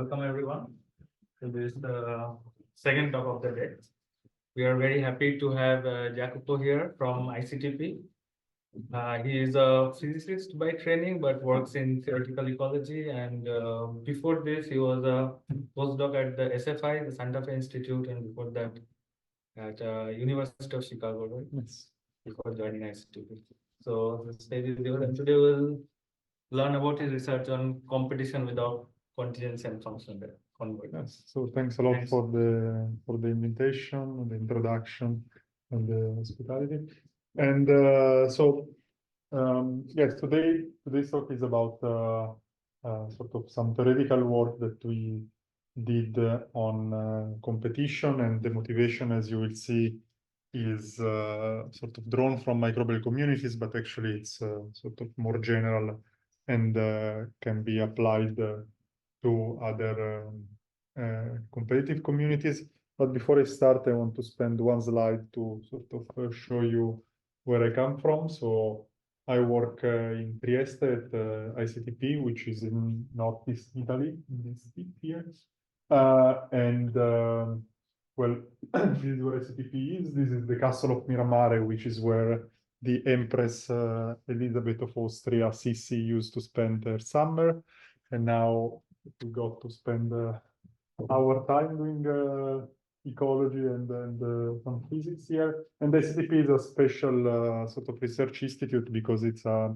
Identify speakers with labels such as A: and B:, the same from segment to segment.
A: welcome everyone to this second talk of the day. We are very happy to have Jacopo here from ICTP. He is a physicist by training, but works in theoretical ecology. And before this, he was a postdoc at the SFI, the Santa Fe Institute, and before that at University of Chicago, right? Yes. Before joining ICTP. So the stage is yours, and today we'll learn about his research on competition without contingency and functional convergence.
B: Yes. So thanks a lot for the invitation, the introduction, and the hospitality. And yes, today's talk is about sort of some theoretical work that we did on competition, and the motivation, as you will see, is sort of drawn from microbial communities, but actually it's sort of more general and can be applied to other competitive communities. But before I start, I want to spend one slide to sort of show you where I come from. So I work in Trieste at ICTP, which is in northeast Italy, in this city here. Well, this is where ICTP is. This is the castle of Miramare, which is where the Empress Elizabeth of Austria, Sissi, used to spend her summer. And now we got to spend our time doing ecology and some physics here. And ICTP is a special sort of research institute because it's a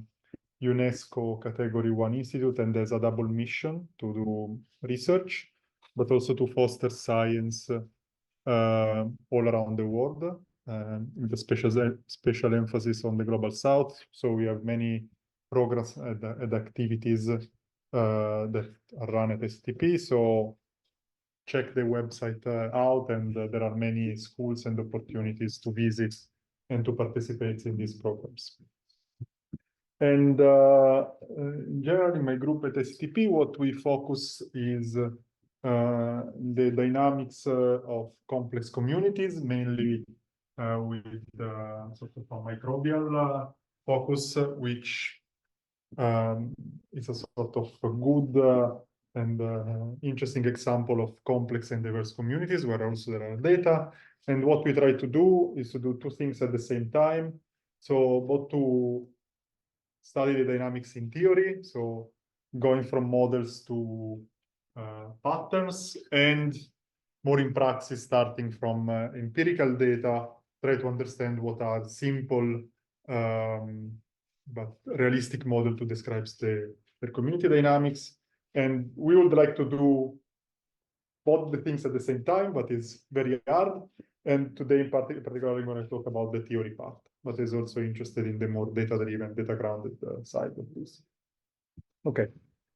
B: UNESCO Category 1 institute and there's a double mission to do research, but also to foster science all around the world, with a special emphasis on the Global South. So we have many programs and activities that are run at STP. So check the website out, and there are many schools and opportunities to visit and to participate in these programs. And in general, in my group at STP, what we focus is the dynamics of complex communities, mainly with sort of a microbial focus, which is a sort of a good and interesting example of complex and diverse communities where also there are data. And what we try to do is to do two things at the same time. So both to study the dynamics in theory, so going from models to patterns, and more in practice, starting from empirical data, try to understand what are simple but realistic model to describe the community dynamics. And we would like to do both the things at the same time, but it's very hard. And today, in particular, I'm going to talk about the theory part, but is also interested in the more data-driven, data-grounded side of this. Okay,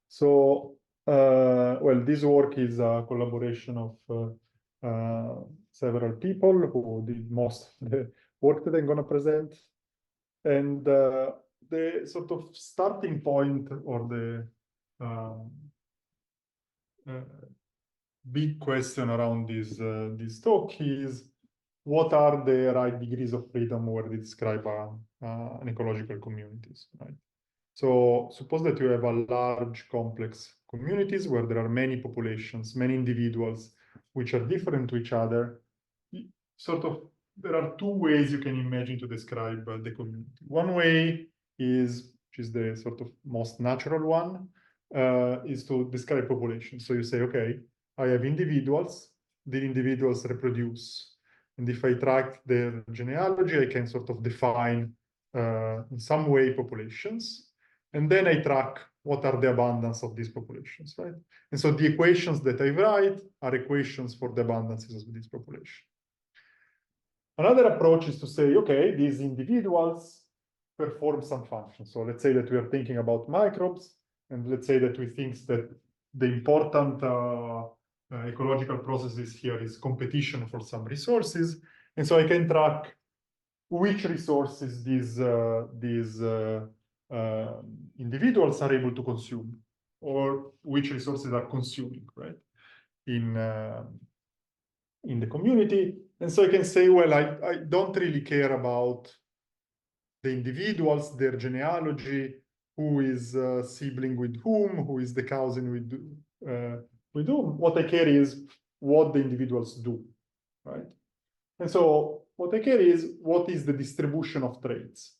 B: so well, this work is a collaboration of several people who did most of the work that I'm going to present. And the sort of starting point or the big question around this talk is, what are the right degrees of freedom where they describe an ecological communities, right? So suppose that you have a large complex communities where there are many populations, many individuals, which are different to each other. Sort of, there are two ways you can imagine to describe the community. One way is, which is the sort of most natural one, is to describe population. So you say, okay, I have individuals, the individuals reproduce. And if I track their genealogy, I can sort of define in some way populations. And then I track what are the abundance of these populations, right? And so the equations that I write are equations for the abundances of this population. Another approach is to say, okay, these individuals perform some function. So let's say that we are thinking about microbes, and let's say that we think that the important ecological processes here is competition for some resources. And so I can track which resources these individuals are able to consume, or which resources are consuming, right, in the community. And so I can say, well, I don't really care about the individuals, their genealogy, who is sibling with whom, who is the cousin with we do. What I care is what the individuals do, right? And so what I care is what is the distribution of traits.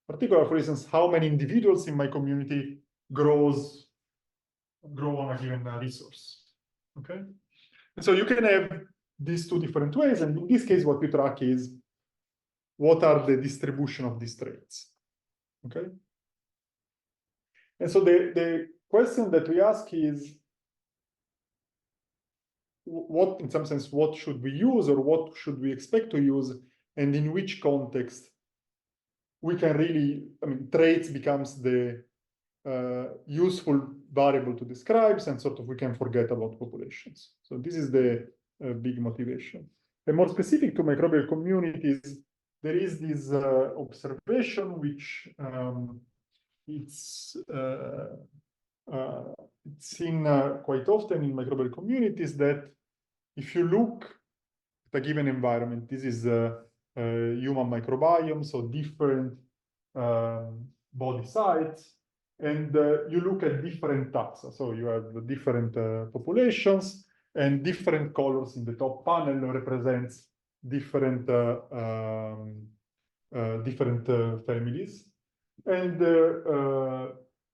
B: Particularly, for instance, how many individuals in my community grow on a given resource, okay? And so you can have these two different ways, and in this case, what you track is what are the distribution of these traits, okay? And so the question that we ask is, what, in some sense, what should we use or what should we expect to use, and in which context we can really, I mean, traits becomes the useful variable to describe, and sort of we can forget about populations. So this is the big motivation. And more specific to microbial communities, there is this observation which it's seen quite often in microbial communities, that if you look at a given environment, this is human microbiome, so different body sites, and you look at different taxa. So you have different populations, and different colors in the top panel represents different families. And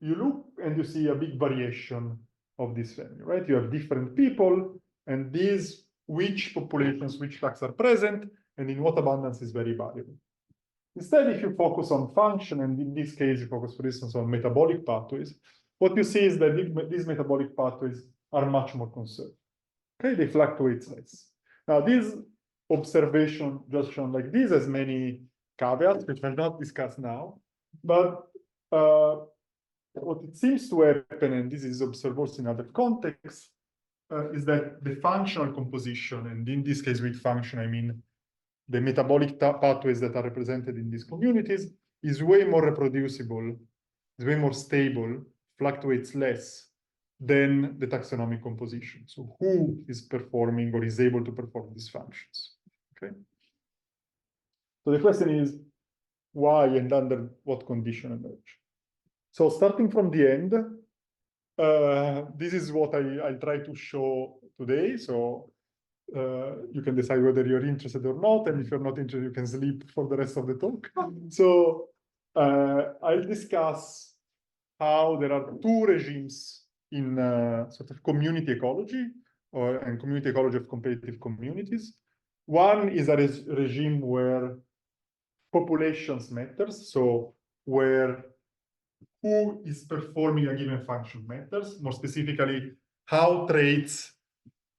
B: you look and you see a big variation of this family, right? You have different people, and these, which populations, which taxa are present, and in what abundance is very variable. Instead, if you focus on function, and in this case, you focus, for instance, on metabolic pathways, what you see is that these metabolic pathways are much more conserved. Okay, they fluctuate less. Now, this observation just shown like this has many caveats, which I'll not discuss now, but what it seems to happen, and this is observed also in other contexts, is that the functional composition, and in this case with function, I mean the metabolic pathways that are represented in these communities, is way more reproducible, is way more stable, fluctuates less than the taxonomic composition. So who is performing or is able to perform these functions, okay? So the question is, why and under what condition emerge? So starting from the end, this is what I try to show today. So you can decide whether you're interested or not, and if you're not interested, you can sleep for the rest of the talk. So I'll discuss how there are two regimes in sort of community ecology and community ecology of competitive communities. One is a regime where populations matters, so where who is performing a given function matters, more specifically, how traits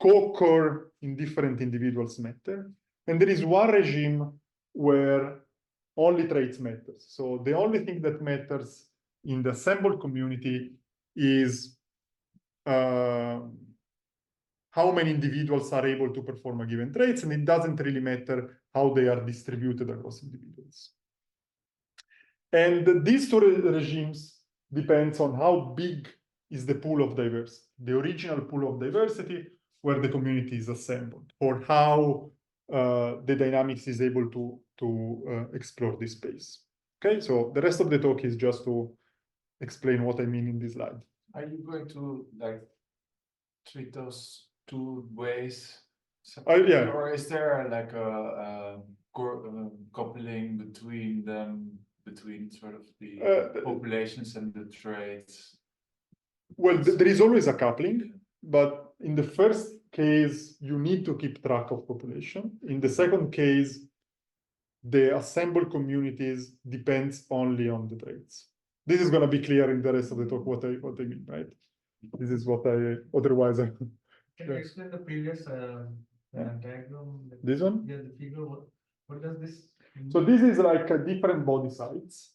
B: co-occur in different individuals matter. And there is one regime where only traits matter. So the only thing that matters in the assembled community is how many individuals are able to perform a given traits, and it doesn't really matter how they are distributed across individuals. And these two regimes depends on how big is the pool of diversity, the original pool of diversity where the community is assembled, or how the dynamics is able to explore this space. Okay, so the rest of the talk is just to explain what I mean in this slide.
C: Are you going to like treat those two ways separately,
B: yeah.
C: or is there like a coupling between them, between sort of the populations and the traits?
B: Well, there is always a coupling, but in the first case, you need to keep track of population. In the second case, the assembled communities depends only on the traits. This is going to be clear in the rest of the talk what I mean, right? This is what I otherwise.
A: Can you explain the previous diagram?
B: This one?
A: Yeah, the figure. What does this mean?
B: So this is like a different body sites.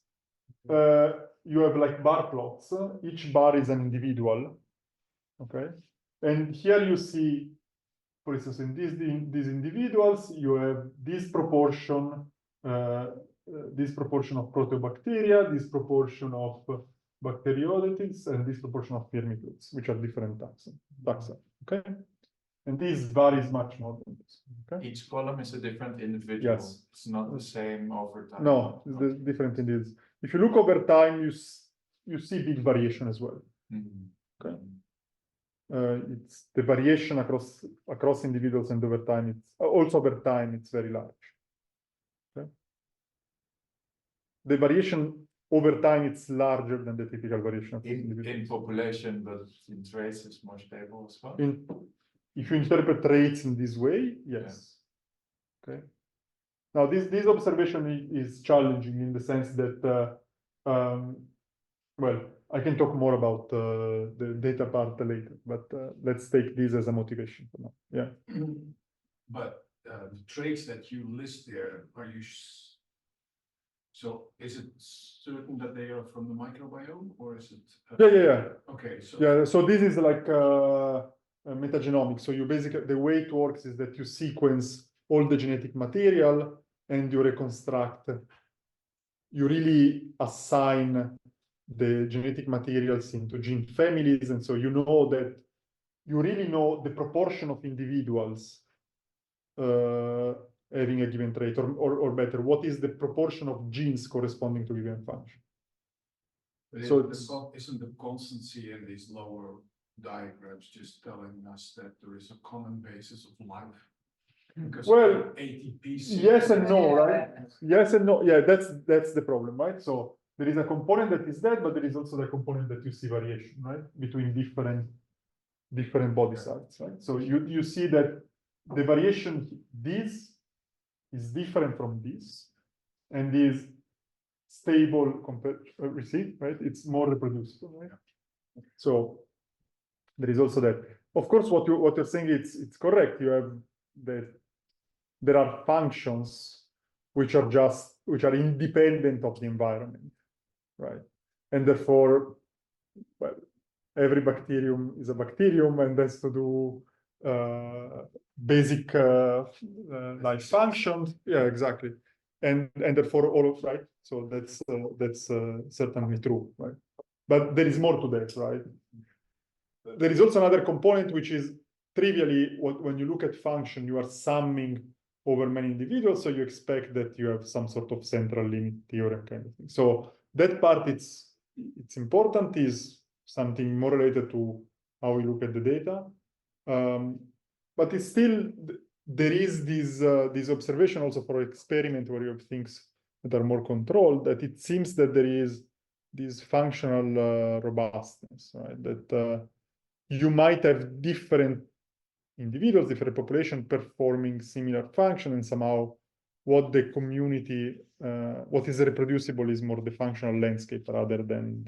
B: You have like bar plots. Each bar is an individual. Okay, and here you see, for instance, in these individuals, you have this proportion of proteobacteria, this proportion of bacteroidetes, and this proportion of firmicutes, which are different taxa. Okay, and this varies much more than this. Okay,
C: Each column is a different individual.
B: Yes.
C: It's not the same over time.
B: No, it's different individuals. If you look over time, you see big variation as well.
C: Mhm.
B: Okay. it's the variation across individuals and over time. It's also over time. It's very large. Okay? The variation over time it's larger than the typical variation of
C: in population, but in traits it's more stable as well.
B: If you interpret traits in this way, yes. Yeah. Okay. Now this observation is challenging in the sense that well, I can talk more about the data part later, but let's take this as a motivation for now. Yeah.
D: But the traits that you list there, are you so is it certain that they are from the microbiome, or is it?
B: Yeah.
D: Okay, so
B: Yeah, so this is like metagenomics. So you basically, the way it works is that you sequence all the genetic material and you reconstruct. You really assign the genetic materials into gene families, and so you know that you really know the proportion of individuals having a given trait, or better, what is the proportion of genes corresponding to a given function. So
D: isn't the constancy in these lower diagrams just telling us that there is a common basis of life? Because
B: well,
D: ATP.
B: Yes and no, right? Yes and no. Yeah, that's the problem, right? So there is a component that is that, but there is also the component that you see variation, right, between different body sites, right? So you see that the variation, this is different from this, and is stable compared. We see, right? It's more reproducible, right? So there is also that. Of course, what you're saying it's correct. You have that there are functions which are independent of the environment, right? And therefore, well, every bacterium is a bacterium and has to do basic life functions. Yeah, exactly. And therefore all of, right? So that's certainly true, right? But there is more to that, right? There is also another component which is trivially when you look at function, you are summing over many individuals, so you expect that you have some sort of central limit theorem kind of thing. So that part it's important, is something more related to how we look at the data. But it's still, there is this observation also for experiment where you have things that are more controlled, that it seems that there is this functional robustness, right? That you might have different individuals, different population performing similar function, and somehow what the community, what is reproducible is more the functional landscape rather than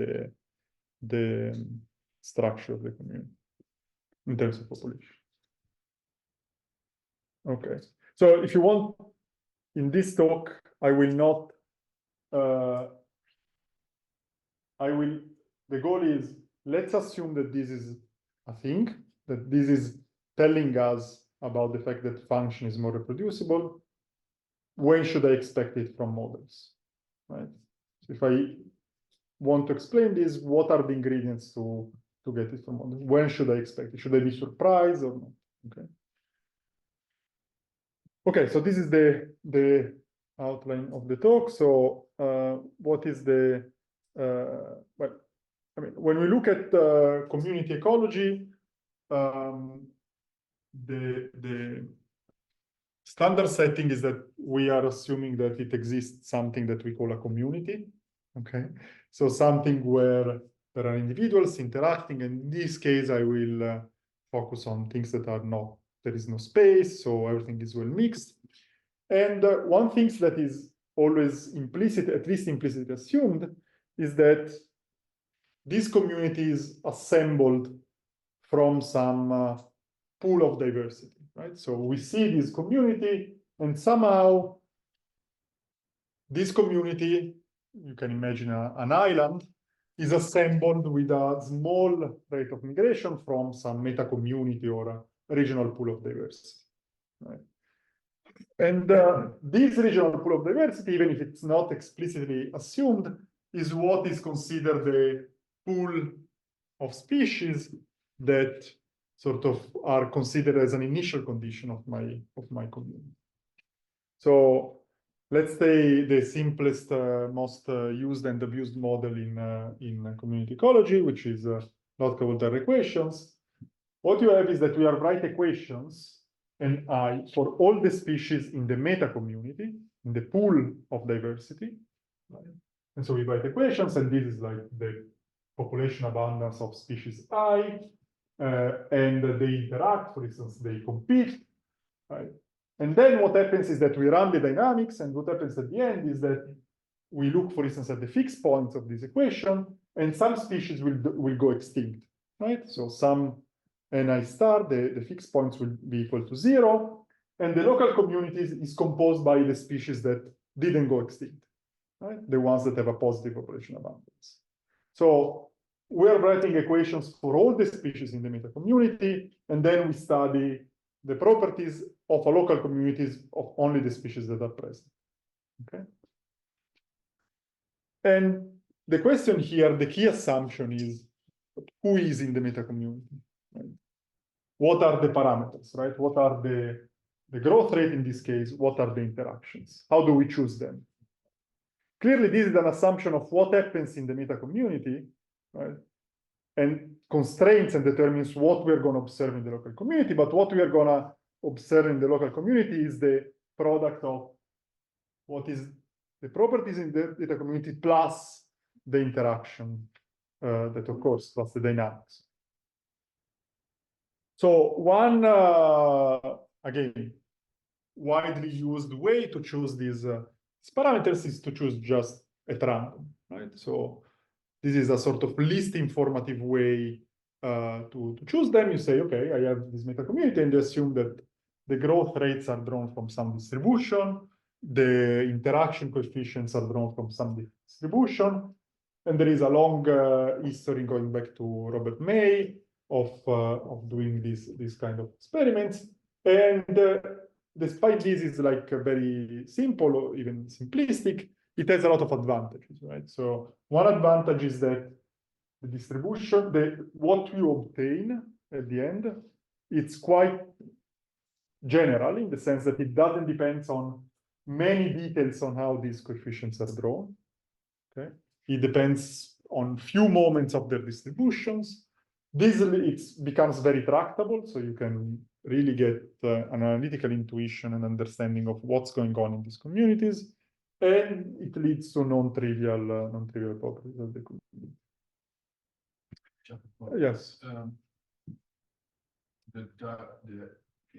B: the structure of the community in terms of population. Okay, so if you want, in this talk, I will not, the goal is, let's assume that this is a thing, that this is telling us about the fact that function is more reproducible. When should I expect it from models, right? So if I want to explain this, what are the ingredients to get it from models? When should I expect it? Should I be surprised or not? Okay. Okay, so this is the outline of the talk. So what is the, well, I mean, when we look at community ecology, the standard setting is that we are assuming that it exists something that we call a community, okay? So something where there are individuals interacting, and in this case, I will focus on things that are not, there is no space, so everything is well mixed. And one thing that is always implicit, at least implicitly assumed, is that this community is assembled from some pool of diversity, right? So we see this community, and somehow this community, you can imagine an island, is assembled with a small rate of migration from some meta community or a regional pool of diversity, right? And this regional pool of diversity, even if it's not explicitly assumed, is what is considered the pool of species that sort of are considered as an initial condition of my community. So let's say the simplest, most used and abused model in community ecology, which is Lotka-Volterra equations. what you have is that we are write equations and I for all the species in the meta community, in the pool of diversity. Right? And so we write equations, and this is like the population abundance of species I, and they interact, for instance, they compete, right? And then what happens is that we run the dynamics, and what happens at the end is that we look, for instance, at the fixed points of this equation, and some species will go extinct, right? So some ni star, the fixed points will be equal to 0, and the local communities is composed by the species that didn't go extinct, right? The ones that have a positive population abundance. So we're writing equations for all the species in the meta community, and then we study the properties of a local communities of only the species that are present. Okay. And the question here, the key assumption is who is in the meta community? Right? What are the parameters, right? What are the growth rate in this case? What are the interactions? How do we choose them? Clearly, this is an assumption of what happens in the meta community, right? And constraints and determines what we're going to observe in the local community. But what we are going to observe in the local community is the product of what is the properties in the data community plus the interaction that occurs, plus the dynamics. So one, again, widely used way to choose these parameters is to choose just at random, right? So this is a sort of least informative way to choose them. You say, okay, I have this meta community, and you assume that the growth rates are drawn from some distribution, the interaction coefficients are drawn from some distribution, and there is a long history going back to Robert May of doing these kind of experiments. And despite this is like very simple or even simplistic, it has a lot of advantages, right? So one advantage is that the distribution, what you obtain at the end, it's quite general in the sense that it doesn't depend on many details on how these coefficients are drawn. Okay, it depends on few moments of their distributions. This it becomes very tractable, so you can really get an analytical intuition and understanding of what's going on in these communities, and it leads to non-trivial properties of the community. Yes.
D: The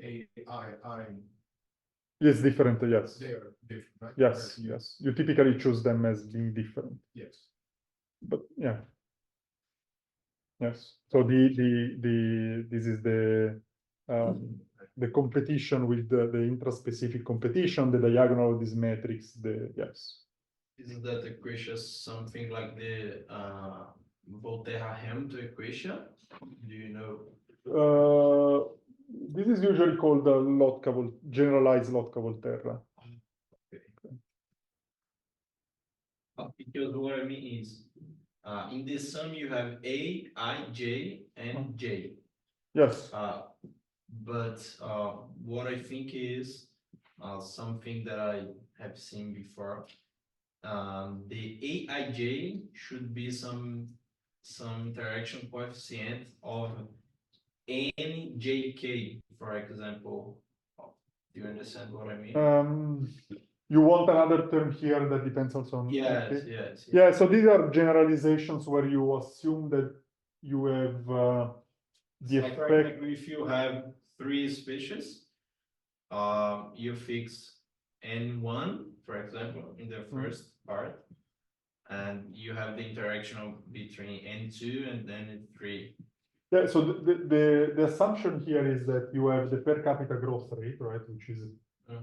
D: AII.
B: Yes, different. Yes.
D: They are different, right?
B: Yes. Yes. You typically choose them as being different.
D: Yes.
B: But yeah. Yes. So this is the competition with the intraspecific competition, the diagonal of this matrix. Yes.
E: Isn't that equation something like the Volterra-Hamilton equation? Do you know?
B: This is usually called the generalized Lotka-Volterra.
E: Because what I mean is, in the sum you have A, I, J, and J.
B: Yes.
E: But what I think is something that I have seen before. The AIJ should be some interaction coefficient of NJK, for example. Do you understand what I mean?
B: You want another term here that depends also on.
E: Yes,
B: okay.
E: yes.
B: Yeah, so these are generalizations where you assume that you have the
E: Like, for
B: effect.
E: example, if you have 3 species, you fix N1, for example, in the first part, and you have the interaction between N2 and then N3.
B: Yeah, so the assumption here is that you have the per capita growth rate, right, which is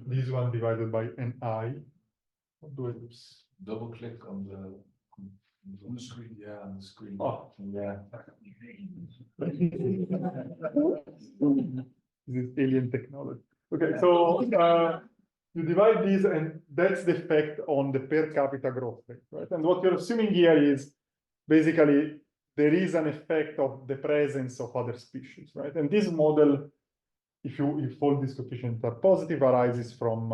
B: this one divided by Ni.
C: Double click on the screen. Yeah, on the screen.
B: Oh.
C: Yeah.
B: This is alien technology. Okay, so you divide these, and that's the effect on the per capita growth rate, right? And what you're assuming here is basically there is an effect of the presence of other species, right? And this model, if all these coefficients are positive, arises from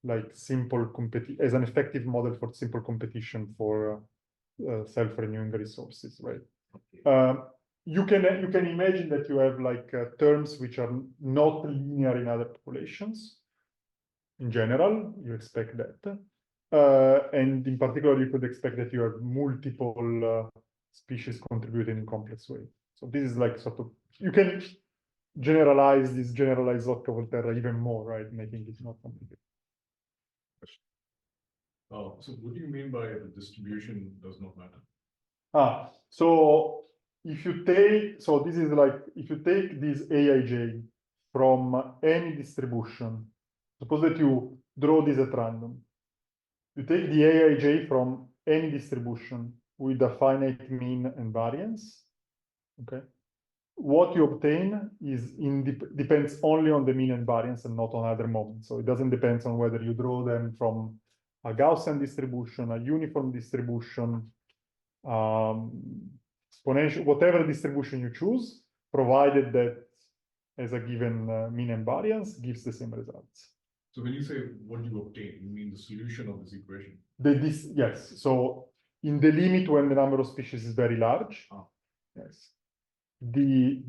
B: like simple competition as an effective model for simple competition for self-renewing resources, right? you can imagine that you have like terms which are not linear in other populations. In general, you expect that. And in particular, you could expect that you have multiple species contributing in complex way. So this is like sort of, you can generalize this generalized Volterra even more, right? Making it not complicated.
D: So what do you mean by the distribution does not matter?
B: So if you take, so this is like, if you take this Aij from any distribution, suppose that you draw this at random. You take the Aij from any distribution with a finite mean and variance, okay? What you obtain is depends only on the mean and variance and not on other moments. So it doesn't depend on whether you draw them from a Gaussian distribution, a uniform distribution, exponential, whatever distribution you choose, provided that as a given mean and variance gives the same results.
D: So when you say what you obtain, you mean the solution of this equation?
B: Yes. So in the limit when the number of species is very large, yes, the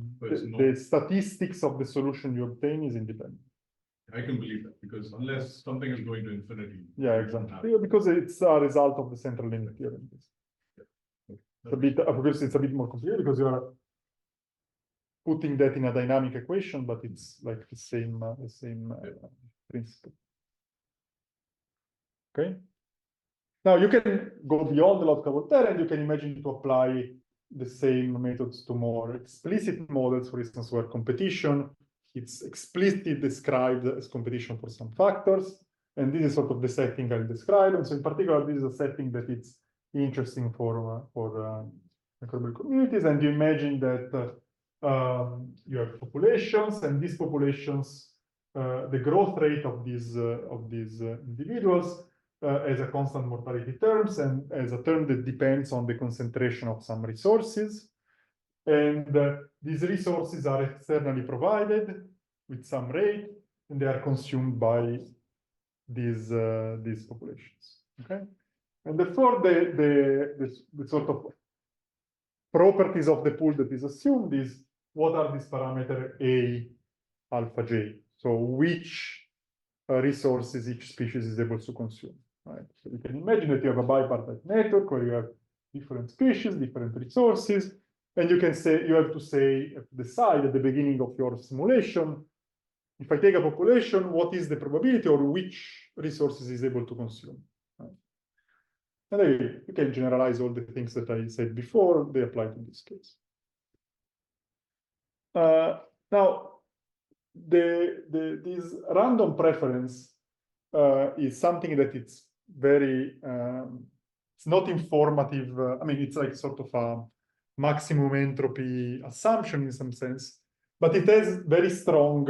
B: statistics of the solution you obtain is independent.
D: I can believe that, because unless something is going to infinity.
B: Yeah, exactly. Because it's a result of the central limit theorem. It's a bit, of course, it's a bit more complicated because you are putting that in a dynamic equation, but it's like the same principle. Okay. Now you can go beyond the logical Volterra, and you can imagine to apply the same methods to more explicit models, for instance, where competition, it's explicitly described as competition for some factors. And this is sort of the setting I'll describe. And so in particular, this is a setting that it's interesting for microbial communities. And you imagine that you have populations, and these populations, the growth rate of these individuals as a constant mortality terms and as a term that depends on the concentration of some resources. And these resources are externally provided with some rate, and they are consumed by these populations. Okay, and therefore the sort of properties of the pool that is assumed is what are these parameter A, alpha, J. So which resources each species is able to consume. Right. So you can imagine that you have a bipartite network where you have different species, different resources, and you can say, you have to decide at the beginning of your simulation, if I take a population, what is the probability or which resources is able to consume. Right. And then you can generalize all the things that I said before, they apply to this case. Now, this random preference is something that it's very, it's not informative. I mean, it's like sort of a maximum entropy assumption in some sense, but it has very strong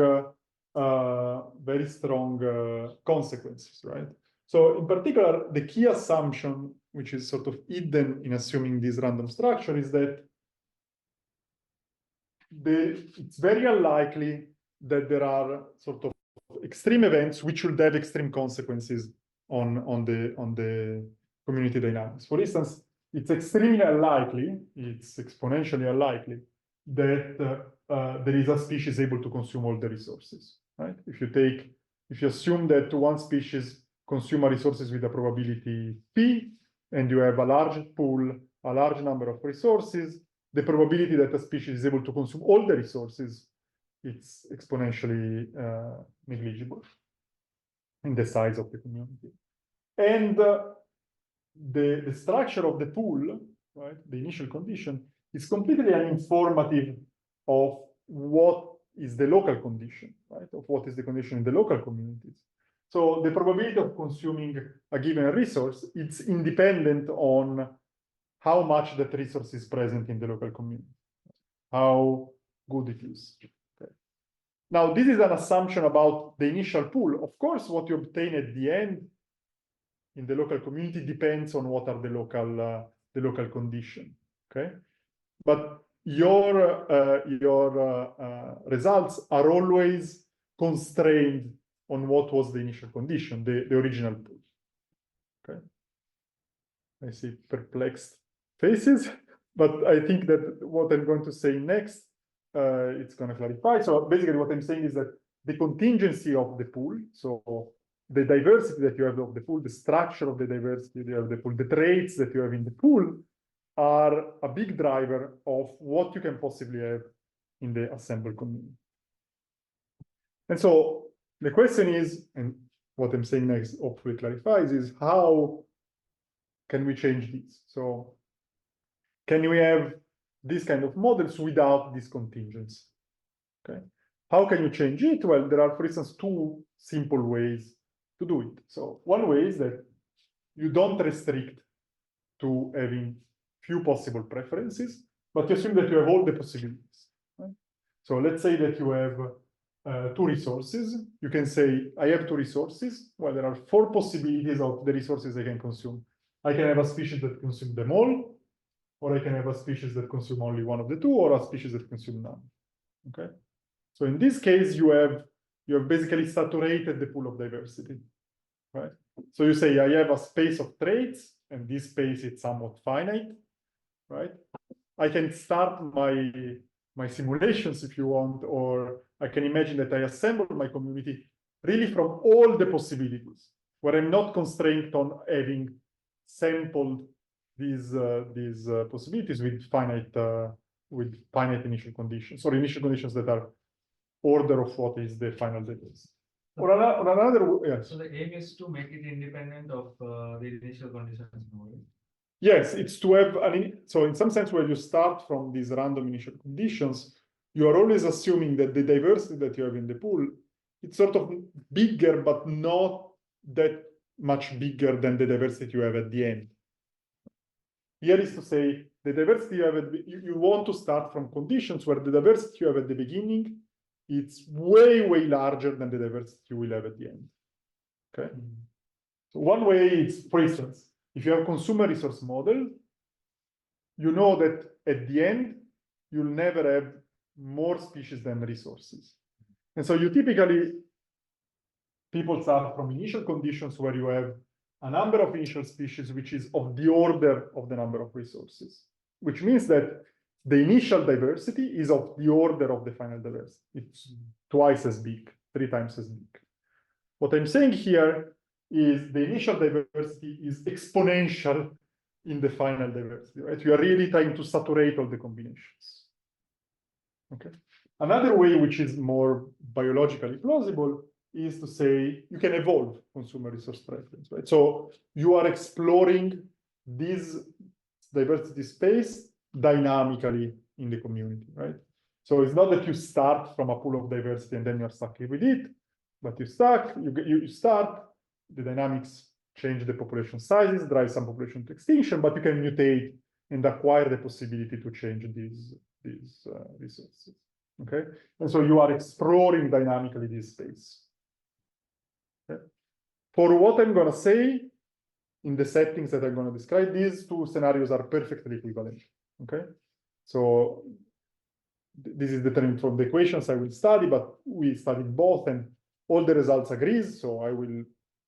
B: consequences, right? So in particular, the key assumption, which is sort of hidden in assuming this random structure, is that it's very unlikely that there are sort of extreme events which will have extreme consequences on the community dynamics. For instance, it's extremely unlikely, it's exponentially unlikely that there is a species able to consume all the resources, right? If you assume that one species consume resources with a probability P, and you have a large pool, a large number of resources, the probability that a species is able to consume all the resources, it's exponentially negligible in the size of the community. And the structure of the pool, right, the initial condition, is completely uninformative of what is the local condition, right, of what is the condition in the local communities. So the probability of consuming a given resource, it's independent on how much that resource is present in the local community, how good it is. Okay. Now, this is an assumption about the initial pool. Of course, what you obtain at the end in the local community depends on what are the local condition. Okay, but your results are always constrained on what was the initial condition, the original pool. Okay, I see perplexed faces. but I think that what I'm going to say next, it's going to clarify. So basically what I'm saying is that the contingency of the pool, so the diversity that you have of the pool, the structure of the diversity that you have of the pool, the traits that you have in the pool are a big driver of what you can possibly have in the assembled community. And so the question is, and what I'm saying next hopefully clarifies, is how can we change this? So can we have these kind of models without this contingency? Okay. How can you change it? Well, there are, for instance, two simple ways to do it. So one way is that you don't restrict to having few possible preferences, but you assume that you have all the possibilities. Right? So let's say that you have two resources. You can say, I have two resources. Well, there are four possibilities of the resources I can consume. I can have a species that consume them all, or I can have a species that consume only one of the two, or a species that consume none. Okay. So in this case, you have basically saturated the pool of diversity, right? So you say I have a space of traits, and this space is somewhat finite, right? I can start my simulations if you want, or I can imagine that I assemble my community really from all the possibilities, where I'm not constrained on having sampled these possibilities with finite initial conditions, or initial conditions that are order of what is the final database. Or another, yes.
A: So the aim is to make it independent of the initial conditions.
B: Yes, it's to have so in some sense, where you start from these random initial conditions, you are always assuming that the diversity that you have in the pool, it's sort of bigger, but not that much bigger than the diversity you have at the end. Here is to say the diversity you have you want to start from conditions where the diversity you have at the beginning, it's way larger than the diversity you will have at the end. Okay. So one way is, for instance, if you have consumer resource model, you know that at the end, you'll never have more species than resources. And so you typically, people start from initial conditions where you have a number of initial species, which is of the order of the number of resources, which means that the initial diversity is of the order of the final diversity. It's twice as big, 3 times as big. What I'm saying here is the initial diversity is exponential in the final diversity, right? You are really trying to saturate all the combinations. Okay. Another way, which is more biologically plausible, is to say you can evolve consumer resource preference, right? So you are exploring this diversity space dynamically in the community, right? So it's not that you start from a pool of diversity and then you're stuck with it, but you start, the dynamics change the population sizes, drive some population to extinction, but you can mutate and acquire the possibility to change these resources. Okay, and so you are exploring dynamically this space. Okay. For what I'm going to say in the settings that I'm going to describe, these two scenarios are perfectly equivalent. Okay, so this is determined from the equations I will study, but we studied both and all the results agrees. So I will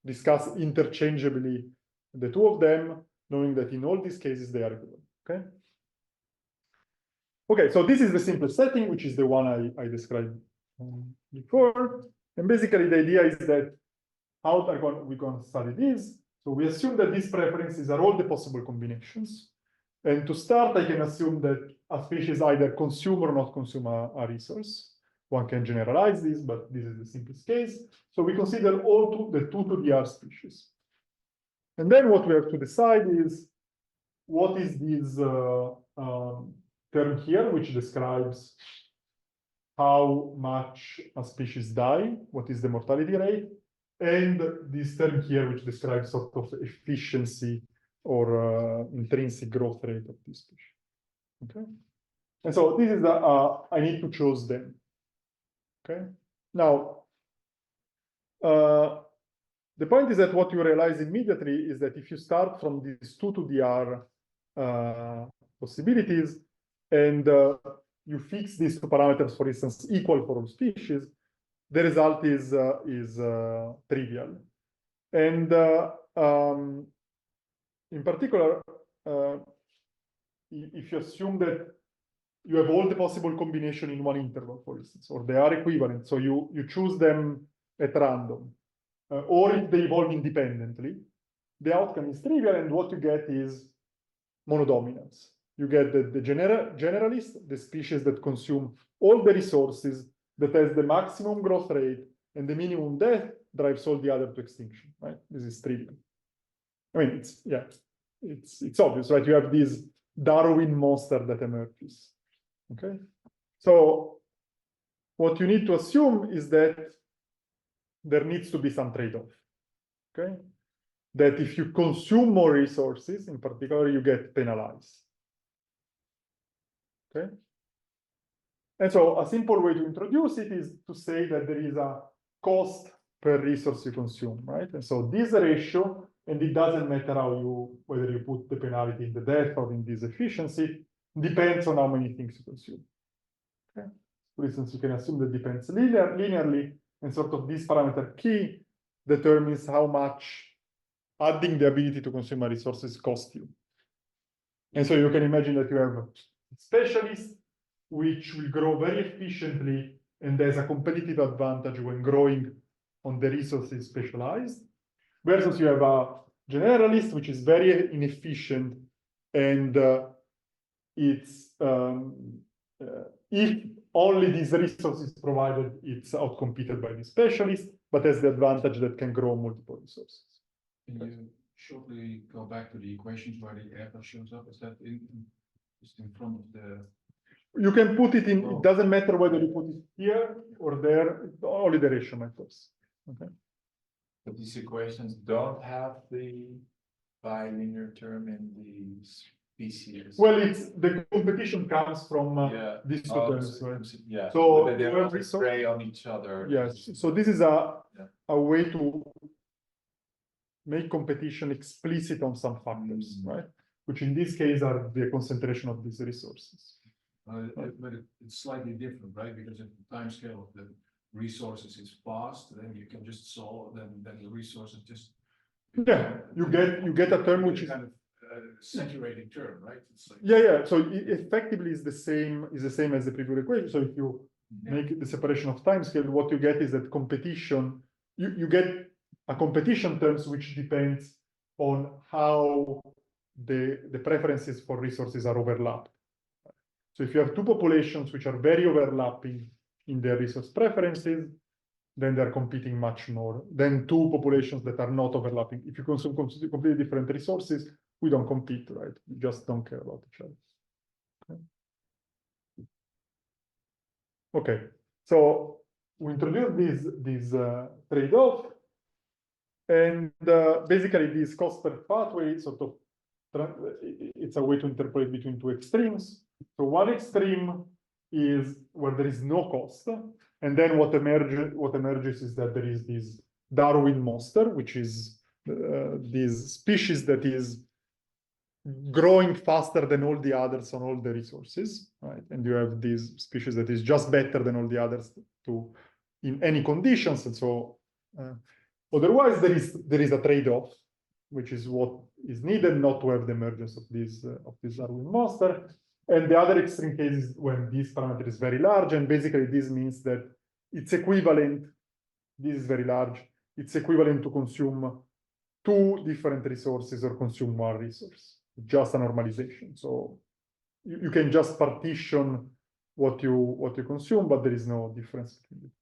B: discuss interchangeably the two of them, knowing that in all these cases they are equivalent. Okay. Okay, so this is the simplest setting, which is the one I described before. And basically the idea is that how are we going to study this? So we assume that these preferences are all the possible combinations. And to start, I can assume that a species either consume or not consume a resource. One can generalize this, but this is the simplest case. So we consider all the 2 to the R species. And then what we have to decide is what is this term here, which describes how much a species die, what is the mortality rate, and this term here, which describes sort of efficiency or intrinsic growth rate of this species. Okay, and so this is I need to choose them. Okay, now the point is that what you realize immediately is that if you start from these 2 to the R possibilities and you fix these 2 parameters, for instance, equal for all species, the result is trivial. And in particular, if you assume that you have all the possible combination in one interval, for instance, or they are equivalent, so you choose them at random, or if they evolve independently, the outcome is trivial, and what you get is monodominance. You get the generalist, the species that consume all the resources, that has the maximum growth rate, and the minimum death drives all the other to extinction, right? This is trivial. I mean, it's obvious, right? You have this Darwin monster that emerges, okay? So what you need to assume is that there needs to be some trade-off, okay? That if you consume more resources, in particular, you get penalized, okay? And so a simple way to introduce it is to say that there is a cost per resource you consume, right? And so this ratio, and it doesn't matter whether you put the penalty in the death or in this efficiency, depends on how many things you consume. Okay? For instance, you can assume that depends linearly, and sort of this parameter key determines how much adding the ability to consume a resources cost you. And so you can imagine that you have specialists which will grow very efficiently and there's a competitive advantage when growing on the resources specialized, versus you have a generalist which is very inefficient, and it's if only these resources provided, it's outcompeted by the specialist, but has the advantage that can grow multiple resources.
D: Can you shortly go back to the equations where the error shows up? Is that just in front of the?
B: You can put it in, it doesn't matter whether you put it here or there, only the ratio matters. Okay.
C: But these equations don't have the bilinear term in the species.
B: Well, it's the competition comes from
C: Yeah.
B: these two
C: Oh,
B: terms, right?
C: Yeah.
B: So
C: But they
B: you
C: don't
B: have resource-
C: prey on each other.
B: Yes, so this is a
C: Yeah.
B: way to make competition explicit on some factors, right? Which in this case are the concentration of these resources.
D: But it's slightly different, right? Because if the time scale of the resources is fast, then you can just solve, then the resources just.
B: Yeah, you get a term which is
D: kind of saturated term, right? It's like.
B: yeah. So it effectively is the same as the previous equation. So if you make the separation of time scale, what you get is that competition, you get a competition terms which depends on how the preferences for resources are overlapped. So if you have two populations which are very overlapping in their resource preferences, then they're competing much more than two populations that are not overlapping. If you consume completely different resources, we don't compete, right? We just don't care about each other. Okay, so we introduced this trade-off, and basically this cost per pathway sort of it's a way to interpolate between two extremes. So one extreme is where there is no cost, and then what emerges is that there is this Darwin monster, which is this species that is growing faster than all the others on all the resources, right? And you have this species that is just better than all the others in any conditions, and so otherwise there is a trade-off, which is what is needed not to have the emergence of this Darwin monster. And the other extreme case is when this parameter is very large, and basically this means that it's equivalent, this is very large, it's equivalent to consume two different resources or consume one resource, just a normalization. So you can just partition what you consume, but there is no difference between them.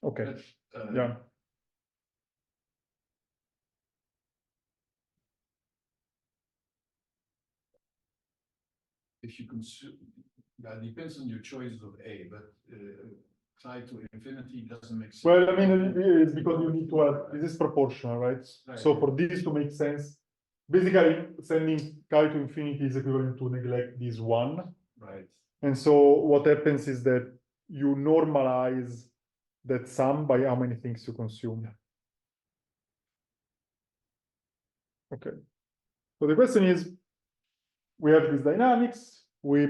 B: Okay, yeah.
D: If you consume, that depends on your choices of A, but tied to infinity doesn't make sense.
B: Well, I mean, it's because you need to have, this is proportional, right?
D: Right.
B: So for this to make sense, basically sending chi to infinity is equivalent to neglect this one.
D: Right.
B: And so what happens is that you normalize that sum by how many things you consume. Okay. So the question is, we have these dynamics, we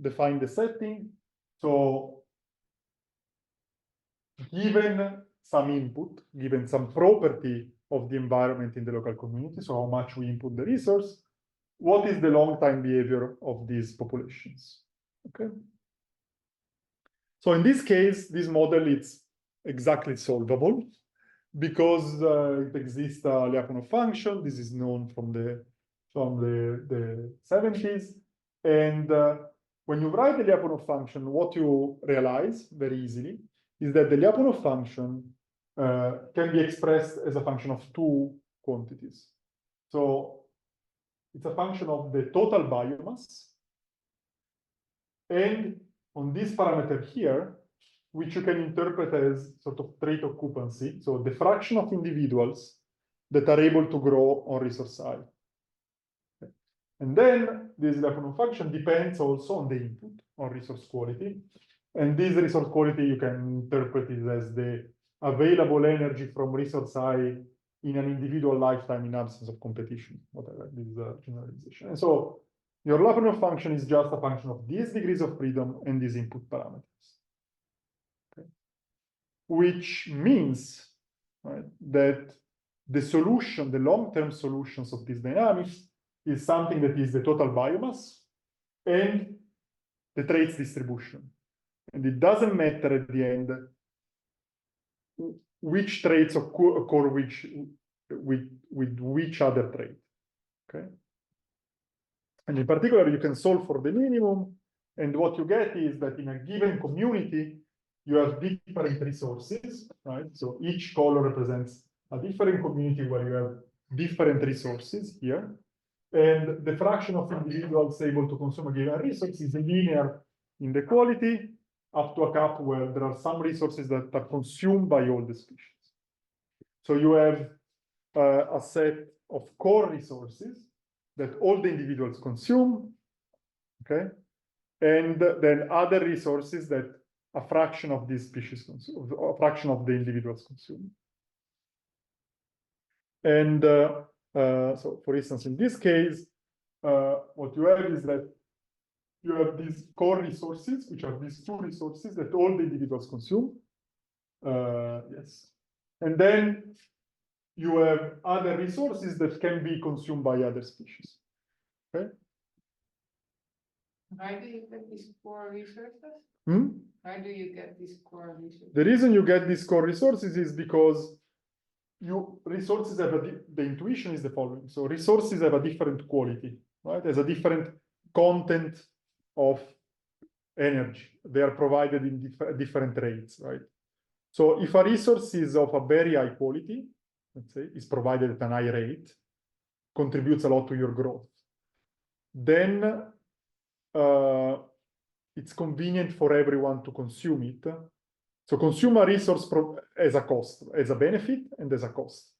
B: define the setting. So given some input, given some property of the environment in the local community, so how much we input the resource, what is the long time behavior of these populations? Okay. So in this case, this model is exactly solvable because it exists a Lyapunov function. This is known from the 70s. And when you write the Lyapunov function, what you realize very easily is that the Lyapunov function can be expressed as a function of two quantities. So it's a function of the total biomass and on this parameter here, which you can interpret as sort of trait occupancy, so the fraction of individuals that are able to grow on resource I. And then this Lyapunov function depends also on the input, on resource quality. And this resource quality, you can interpret it as the available energy from resource I in an individual lifetime in absence of competition, whatever, this is a generalization. And so your Lyapunov function is just a function of these degrees of freedom and these input parameters. Okay. Which means, right, that the solution, the long-term solutions of these dynamics is something that is the total biomass and the traits distribution. And it doesn't matter at the end which traits occur with which other trait. Okay. And in particular, you can solve for the minimum. And what you get is that in a given community, you have different resources, right? So each color represents a different community where you have different resources here. And the fraction of individuals able to consume a given resource is linear in the quality up to a cap where there are some resources that are consumed by all the species. So you have a set of core resources that all the individuals consume, okay? And then other resources that a fraction of these species consume, a fraction of the individuals consume. And so, for instance, in this case, what you have is that you have these core resources, which are these two resources that all the individuals consume. Yes. And then you have other resources that can be consumed by other species. Okay.
F: Why do you get these core resources? Why do you get these core resources?
B: The reason you get these core resources is because resources have the intuition is the following. So resources have a different quality, right? There's a different content of energy. They are provided in different rates, right? So if a resource is of a very high quality, let's say, is provided at an high rate, contributes a lot to your growth, then it's convenient for everyone to consume it. So consume a resource as a cost, as a benefit and as a cost.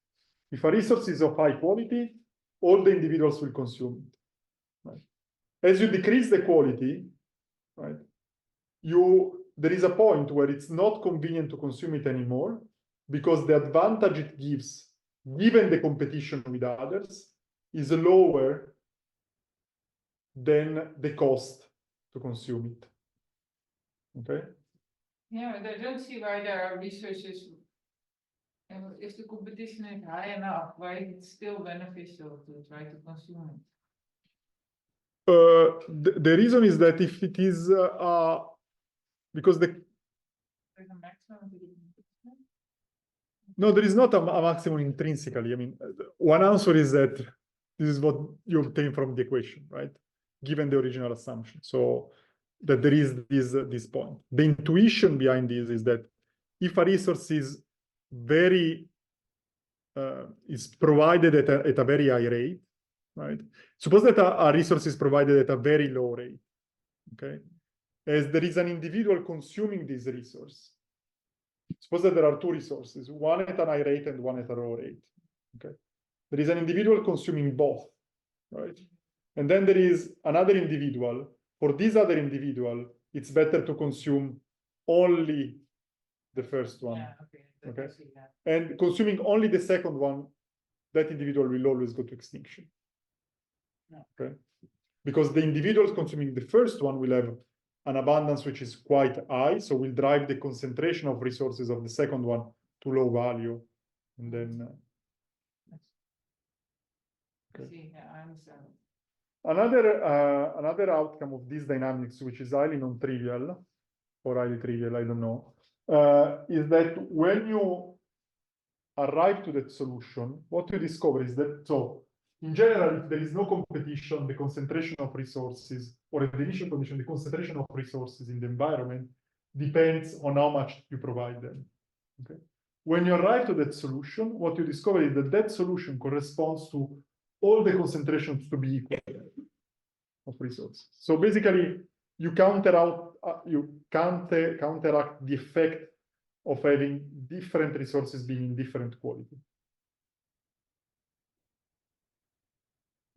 B: If a resource is of high quality, all the individuals will consume it. Right? As you decrease the quality, right, there is a point where it's not convenient to consume it anymore because the advantage it gives, given the competition with others, is lower than the cost to consume it. Okay?
F: Yeah, but I don't see why there are resources. If the competition is high enough, why is it still beneficial to try to consume it?
B: The reason is that if it is because
F: There's a maximum to the competition?
B: no, there is not a maximum intrinsically. I mean, one answer is that this is what you obtain from the equation, right? Given the original assumption. So that there is this point. The intuition behind this is that if a resource is is provided at a very high rate, right? Suppose that a resource is provided at a very low rate, okay? As there is an individual consuming this resource. Suppose that there are two resources, one at a high rate and one at a low rate, okay? There is an individual consuming both, right? And then there is another individual. For this other individual, it's better to consume only the first one.
F: Yeah, okay.
B: Okay. And consuming only the second one, that individual will always go to extinction.
F: Yeah.
B: Okay. Because the individuals consuming the first one will have an abundance which is quite high, so will drive the concentration of resources of the second one to low value. And then
F: I see, yeah, I understand.
B: Another outcome of this dynamics, which is highly non-trivial, or highly trivial, I don't know, is that when you arrive to that solution, what you discover is that, so in general, if there is no competition, the concentration of resources, or at the initial condition, the concentration of resources in the environment depends on how much you provide them. Okay. When you arrive to that solution, what you discover is that that solution corresponds to all the concentrations to be equal of resources. So basically, you counteract the effect of having different resources being in different quality.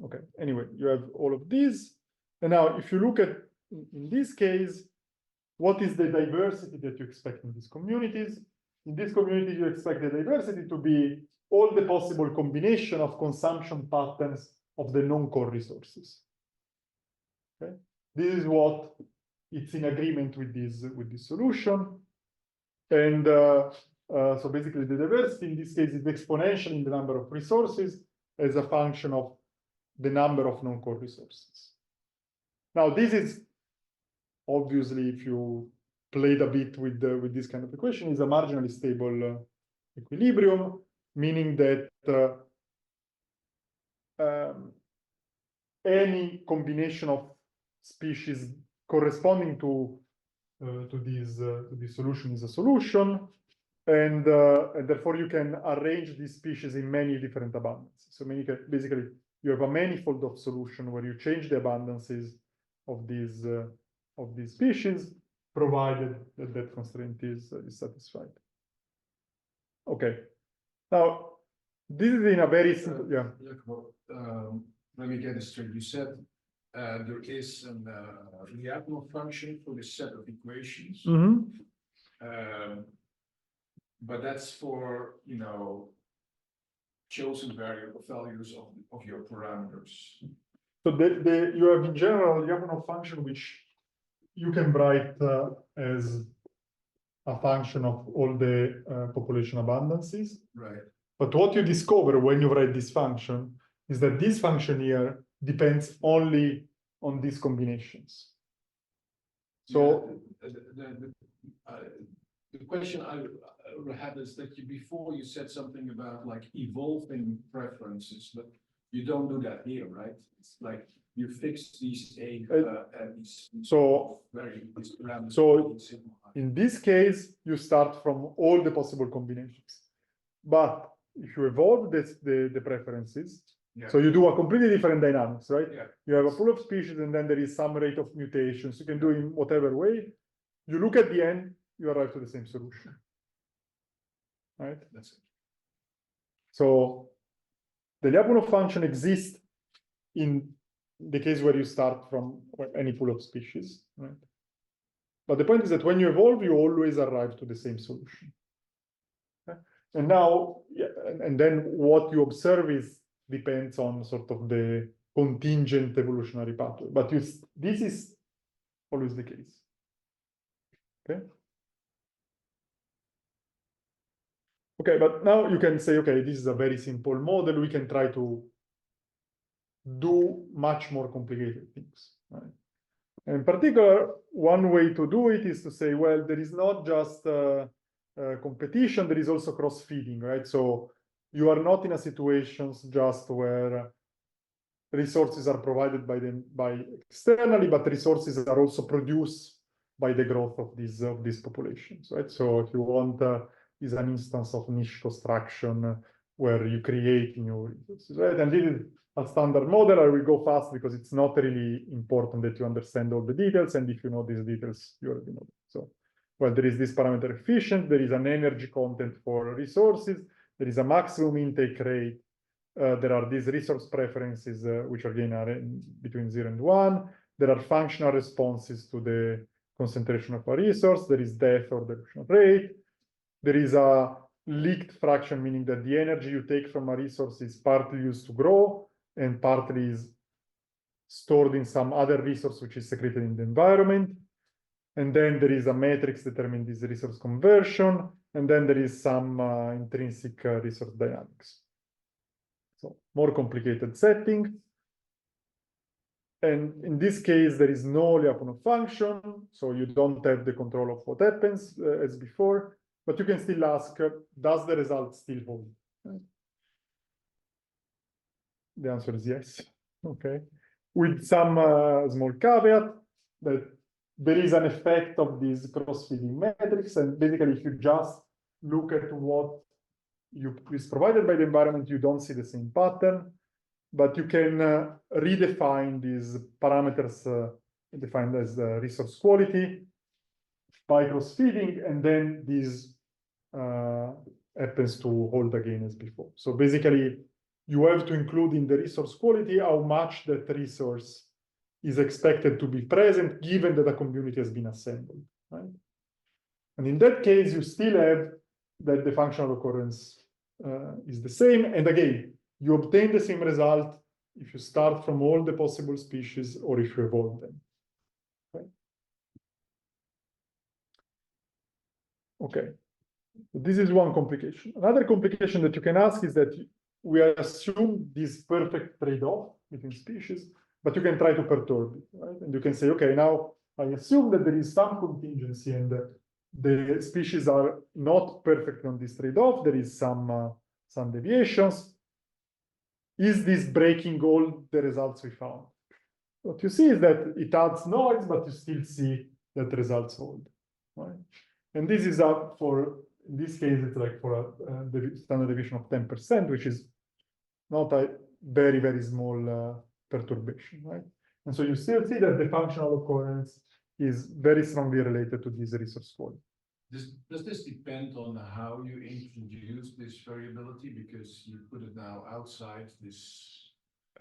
B: Okay, anyway, you have all of these. And now if you look at, in this case, what is the diversity that you expect in these communities? In this community, you expect the diversity to be all the possible combination of consumption patterns of the non-core resources. Okay, this is what it's in agreement with this solution. And so basically the diversity in this case is exponential in the number of resources as a function of the number of non-core resources. Now, this is obviously, if you played a bit with this kind of equation, is a marginally stable equilibrium, meaning that any combination of species corresponding to this solution is a solution, and therefore you can arrange these species in many different abundances. So basically, you have a manifold of solution where you change the abundances of these species, provided that that constraint is satisfied. Okay. Now, this is in a very simple, yeah.
D: Let me get this straight. You said there is a Lyapunov function for this set of equations.
B: Mm-hmm.
D: But that's for, chosen variable values of your parameters.
B: So you have in general Lyapunov function, which you can write as a function of all the population abundances.
D: Right.
B: But what you discover when you write this function is that this function here depends only on these combinations. So
D: the question I had is that before you said something about like evolving preferences, but you don't do that here, right? It's like you fix these these parameters.
B: So in this case, you start from all the possible combinations. But if you evolve the preferences,
D: yeah.
B: So you do a completely different dynamics, right?
D: Yeah.
B: You have a pool of species, and then there is some rate of mutations. You can do in whatever way. You look at the end, you arrive to the same solution, right?
D: That's it.
B: So the Lyapunov function exists in the case where you start from any pool of species, right? But the point is that when you evolve, you always arrive to the same solution. Okay? And now, and then what you observe depends on sort of the contingent evolutionary pathway. But this is always the case. Okay. Okay, but now you can say, okay, this is a very simple model. We can try to do much more complicated things. Right? And in particular, one way to do it is to say, well, there is not just competition, there is also cross-feeding, right? So you are not in a situation just where resources are provided by externally, but resources are also produced by the growth of these populations, right? So if you want, is an instance of niche construction where you create new resources, right? And this is a standard model. I will go fast because it's not really important that you understand all the details, and if you know these details, you already know them. So, well, there is this parameter efficient, there is an energy content for resources, there is a maximum intake rate, there are these resource preferences, which again are between 0 and 1. There are functional responses to the concentration of a resource. There is depth or dilution rate. There is a leaked fraction, meaning that the energy you take from a resource is partly used to grow and partly is stored in some other resource which is secreted in the environment. And then there is a matrix determining this resource conversion. And then there is some intrinsic resource dynamics. So more complicated setting. And in this case, there is no Lyapunov function, so you don't have the control of what happens as before, but you can still ask, does the result still hold? The answer is yes, okay. With some small caveat that there is an effect of this cross-feeding matrix, and basically if you just look at what is provided by the environment, you don't see the same pattern, but you can redefine these parameters defined as resource quality by cross-feeding, and then this happens to hold again as before. So basically, you have to include in the resource quality how much that resource is expected to be present, given that a community has been assembled, right? And in that case, you still have that the functional occurrence is the same. And again, you obtain the same result if you start from all the possible species or if you evolve them. Okay, so this is one complication. Another complication that you can ask is that we assume this perfect trade-off between species, but you can try to perturb it, right? And you can say, okay, now I assume that there is some contingency and the species are not perfect on this trade-off. There is some deviations. Is this breaking all the results we found? What you see is that it adds noise, but you still see that results hold, right? And this is up for, in this case, it's like for a standard deviation of 10%, which is not a very, very small perturbation, right? And so you still see that the functional occurrence is very strongly related to this resource quality.
D: Does this depend on how you introduce this variability? Because you put it now outside this.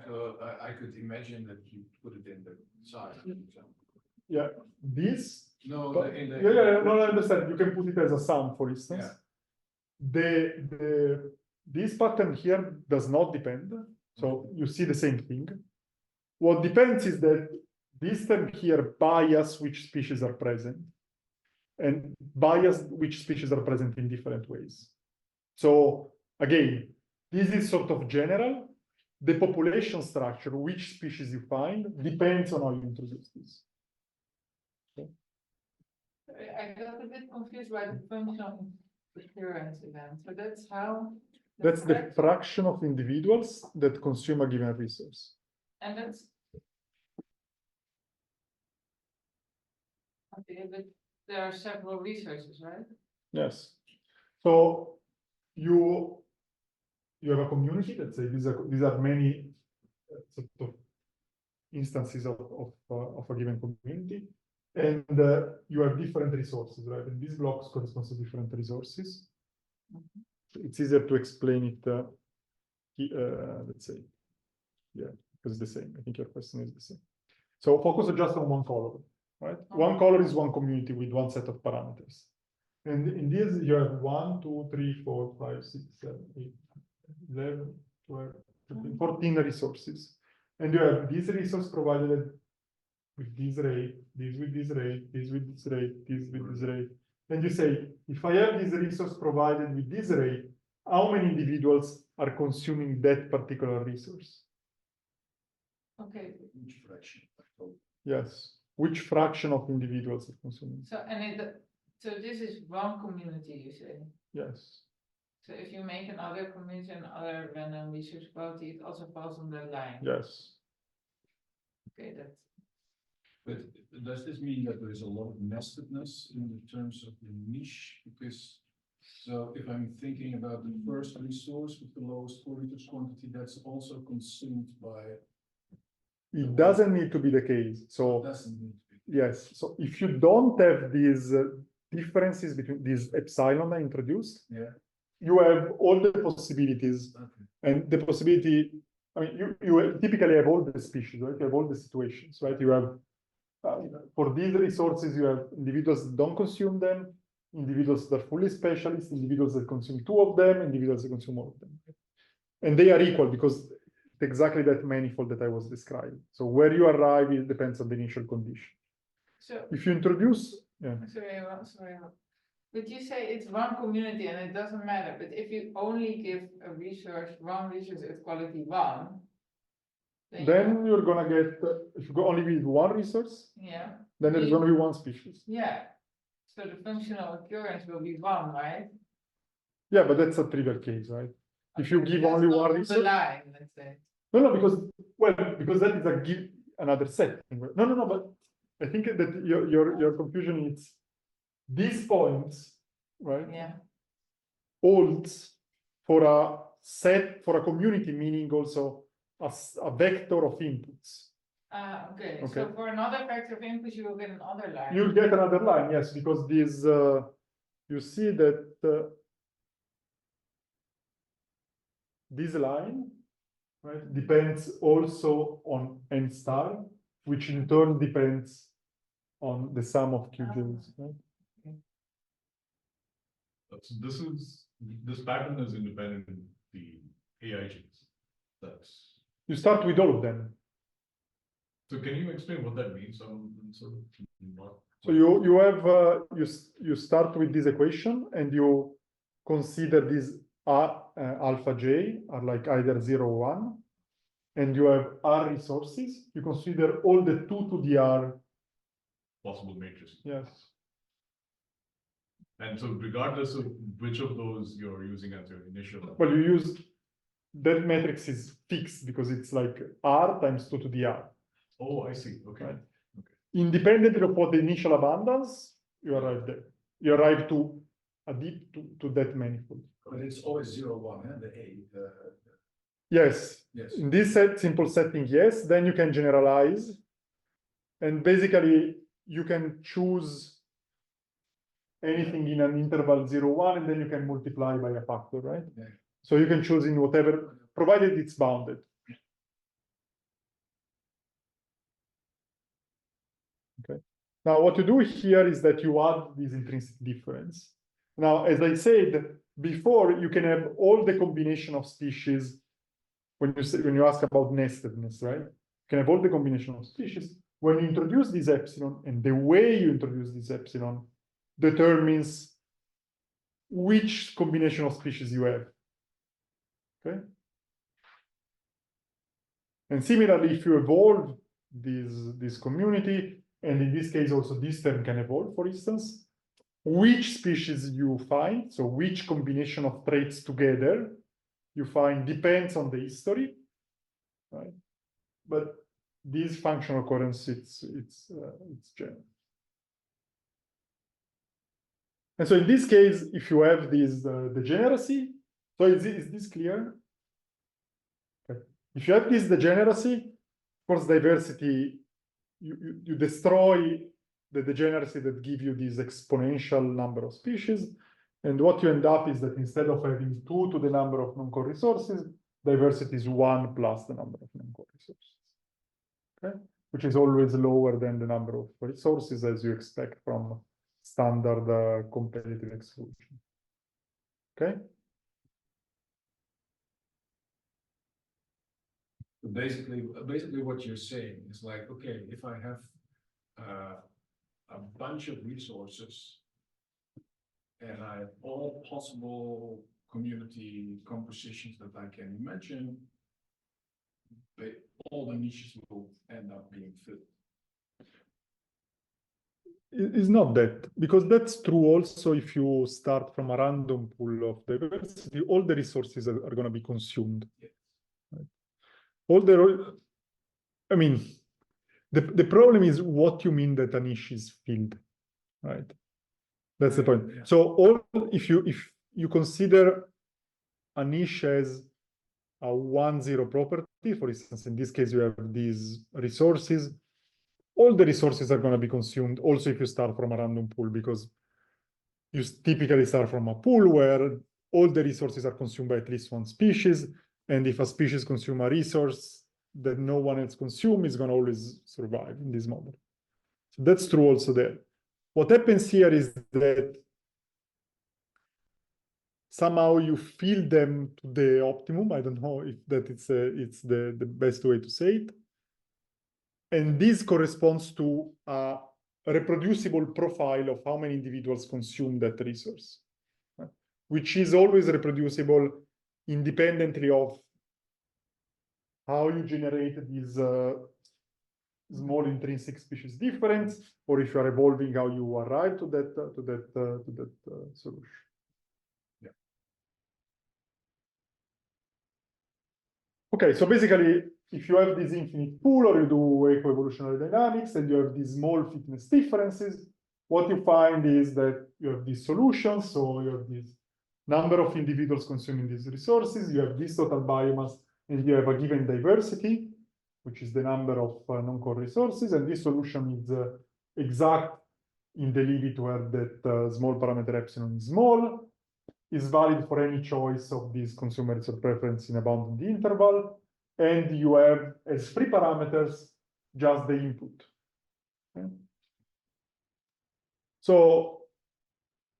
D: So I could imagine that you put it in the side, for example.
B: Yeah, this.
D: No,
B: But,
D: in the.
B: no, I understand. You can put it as a sum, for instance.
D: Yeah.
B: This pattern here does not depend. So you see the same thing. What depends is that this term here bias which species are present, and bias which species are present in different ways. So again, this is sort of general. The population structure, which species you find, depends on how you introduce this.
F: I got a bit confused by the functional occurrence event. So that's how.
B: That's the fraction of individuals that consume a given resource.
F: And that's. Okay, but there are several resources, right?
B: Yes. So you have a community. Let's say these are many sort of instances of a given community, and you have different resources, right? And these blocks correspond to different resources. It's easier to explain it. Let's say, yeah, because it's the same. I think your question is the same. So focus just on one color, right? One color is one community with one set of parameters. And in this, you have 1, 2, 3, 4, 5, 6, 7, 8, 11, 12, 13, 14 resources. And you have this resource provided with this rate, this with this rate, this with this rate, this with this rate. And you say, if I have this resource provided with this rate, how many individuals are consuming that particular resource?
F: Okay.
D: Which fraction?
B: Yes. Which fraction of individuals are consuming?
F: So so this is one community, you say.
B: Yes.
F: So if you make another community and other random resource quality, it also falls on the line.
B: Yes.
F: Okay, that's.
D: But does this mean that there is a lot of nestedness in the terms of the niche? Because so if I'm thinking about the first resource with the lowest resource quantity, that's also consumed by.
B: It doesn't need to be the case. So
D: Doesn't need to be.
B: yes. So if you don't have these differences between these epsilon I introduced,
D: Yeah.
B: you have all the possibilities.
D: Okay.
B: And the possibility, I mean, you typically have all the species, right? You have all the situations, right? You have, for these resources, you have individuals that don't consume them, individuals that are fully specialists, individuals that consume 2 of them, individuals that consume all of them. And they are equal because it's exactly that manifold that I was describing. So where you arrive, it depends on the initial condition.
F: So.
B: If you introduce, yeah.
F: Sorry. But you say it's one community and it doesn't matter, but if you only give a resource, one resource at quality 1,
B: then you're gonna get, if you go only with one resource,
F: Yeah,
B: then there's gonna be one species.
F: yeah. So the functional occurrence will be one, right?
B: Yeah, but that's a trivial case, right? If you
F: Okay,
B: give
F: that's
B: only
F: not
B: one
F: on the
B: resource.
F: line, let's say.
B: No, because that is a give another setting. No, but I think that your confusion is these points, right?
F: Yeah,
B: Holds for a set, for a community, meaning also a vector of inputs.
F: okay,
B: Okay.
F: so for another vector of input, you will get another line.
B: You'll get another line, yes, because this, you see that this line, right, depends also on n star, which in turn depends on the sum of QJs, right?
G: So this pattern is independent in the AI chains. That's
B: You start with all of them.
G: so. Can you explain what that means? I'm sort of not.
B: So you have you start with this equation and you consider these alpha j are like either 0 or 1, and you have R resources. You consider all the 2 to the R
G: Possible matrices.
B: Yes.
G: And so regardless of which of those you're using as your initial.
B: Well, you use that matrix is fixed because it's like R times 2 to the R.
G: Oh, I see. Okay.
B: Right. Independently of what the initial abundance, you arrive there. You arrive to a deep to that manifold.
D: But it's always 0, 1, the A.
B: Yes.
D: Yes.
B: In this simple setting, yes. Then you can generalize, and basically you can choose anything in an interval 0, 1, and then you can multiply by a factor, right?
D: Yeah.
B: So you can choose in whatever, provided it's bounded. Okay. Now, what you do here is that you add this intrinsic difference. Now, as I said before, you can have all the combination of species when you ask about nestedness, right? You can have all the combination of species. When you introduce this epsilon, and the way you introduce this epsilon determines which combination of species you have. Okay. And similarly, if you evolve this community, and in this case also this term can evolve, for instance, which species you find, so which combination of traits together you find depends on the history, right? But this functional occurrence, it's general. And so in this case, if you have this degeneracy, so is this clear? Okay. If you have this degeneracy, of course, diversity, you destroy the degeneracy that give you this exponential number of species. And what you end up is that instead of having 2 to the number of non-core resources, diversity is 1 plus the number of non-core resources. Okay, which is always lower than the number of resources as you expect from standard competitive exclusion. Okay.
D: Basically what you're saying is like, okay, if I have a bunch of resources and I have all possible community compositions that I can imagine, but all the niches will end up being filled.
B: It's not that, because that's true also if you start from a random pool of diversity, all the resources are going to be consumed.
D: Yes.
B: Right? I mean, the problem is what you mean that a niche is filled, right? That's the point.
D: Yeah.
B: So if you consider a niche as a 1-0 property, for instance, in this case, you have these resources, all the resources are going to be consumed also if you start from a random pool, because you typically start from a pool where all the resources are consumed by at least one species. And if a species consumes a resource that no one else consumes, it's going to always survive in this model. So that's true also there. What happens here is that somehow you fill them to the optimum. I don't know if that it's the best way to say it. And this corresponds to a reproducible profile of how many individuals consume that resource, right? Which is always reproducible independently of how you generate this small intrinsic species difference, or if you are evolving, how you arrive to that solution.
G: Yeah.
B: Okay, so basically, if you have this infinite pool, or you do eco-evolutionary dynamics, and you have these small fitness differences, what you find is that you have these solutions. So you have this number of individuals consuming these resources, you have this total biomass, and you have a given diversity, which is the number of non-core resources, and this solution is exact in the limit where that small parameter epsilon is small, is valid for any choice of these consumer resource preference in a bounded interval, and you have as free parameters just the input. Okay? So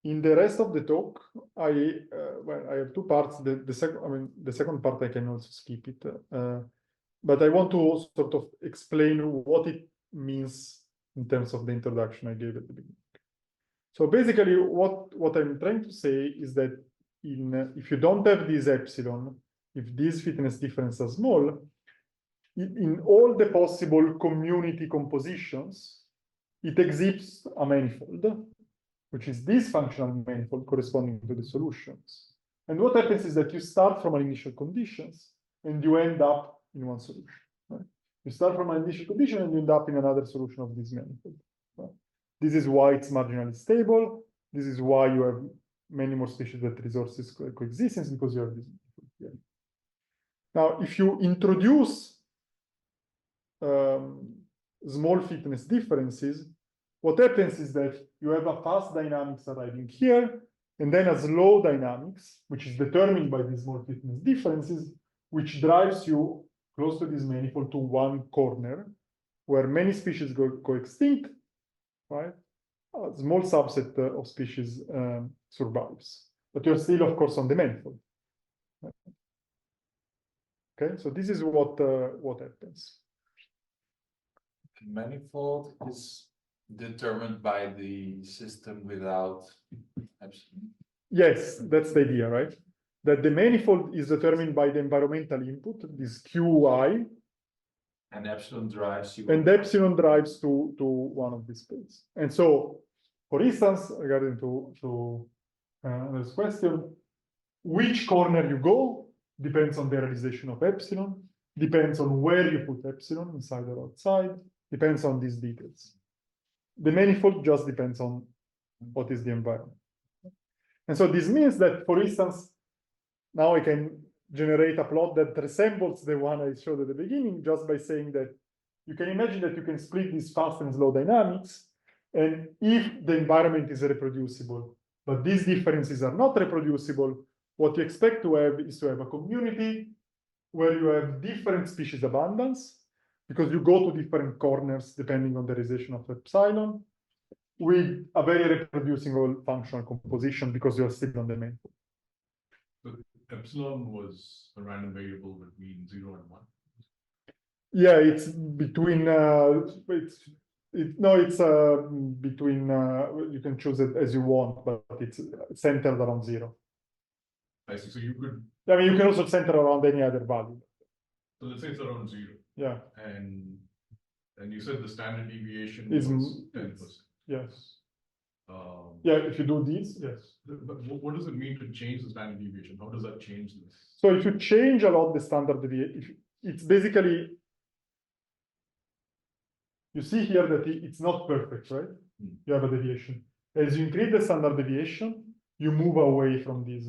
B: in the rest of the talk, I have two parts. The second part I can also skip it, but I want to sort of explain what it means in terms of the introduction I gave at the beginning. So basically, what I'm trying to say is that if you don't have this epsilon, if these fitness differences are small, in all the possible community compositions, it exhibits a manifold, which is this functional manifold corresponding to the solutions. And what happens is that you start from an initial conditions and you end up in one solution. Right? You start from an initial condition and you end up in another solution of this manifold. Right? This is why it's marginally stable. This is why you have many more species that resources coexistence, because you have this manifold here. Now, if you introduce small fitness differences, what happens is that you have a fast dynamics arriving here, and then a slow dynamics, which is determined by these small fitness differences, which drives you close to this manifold to one corner, where many species go extinct, right? A small subset of species survives, but you're still, of course, on the manifold. Okay, so this is what happens.
C: The manifold is determined by the system without epsilon.
B: Yes, that's the idea, right? That the manifold is determined by the environmental input, this QI.
C: And epsilon drives you.
B: And epsilon drives to one of these spaces. And so, for instance, regarding to this question, which corner you go depends on the realization of epsilon, depends on where you put epsilon, inside or outside, depends on these details. The manifold just depends on what is the environment. And so this means that, for instance, now I can generate a plot that resembles the one I showed at the beginning, just by saying that you can imagine that you can split these fast and slow dynamics, and if the environment is reproducible, but these differences are not reproducible, what you expect to have is to have a community where you have different species abundance, because you go to different corners depending on the realization of epsilon, with a very reproducible functional composition, because you're still on the manifold.
G: So epsilon was a random variable between 0 and 1.
B: Yeah, it's between between you can choose it as you want, but it's centered around 0.
G: I see. So you could.
B: I mean, you can also center around any other value.
G: So let's say it's around 0.
B: Yeah.
G: And you said the standard deviation
B: Is
G: was 10%.
B: Yes. Yeah, if you do this, yes.
G: But what does it mean to change the standard deviation? How does that change this?
B: So if you change a lot the standard deviation, it's basically, you see here that it's not perfect, right? You have a deviation. As you increase the standard deviation, you move away from this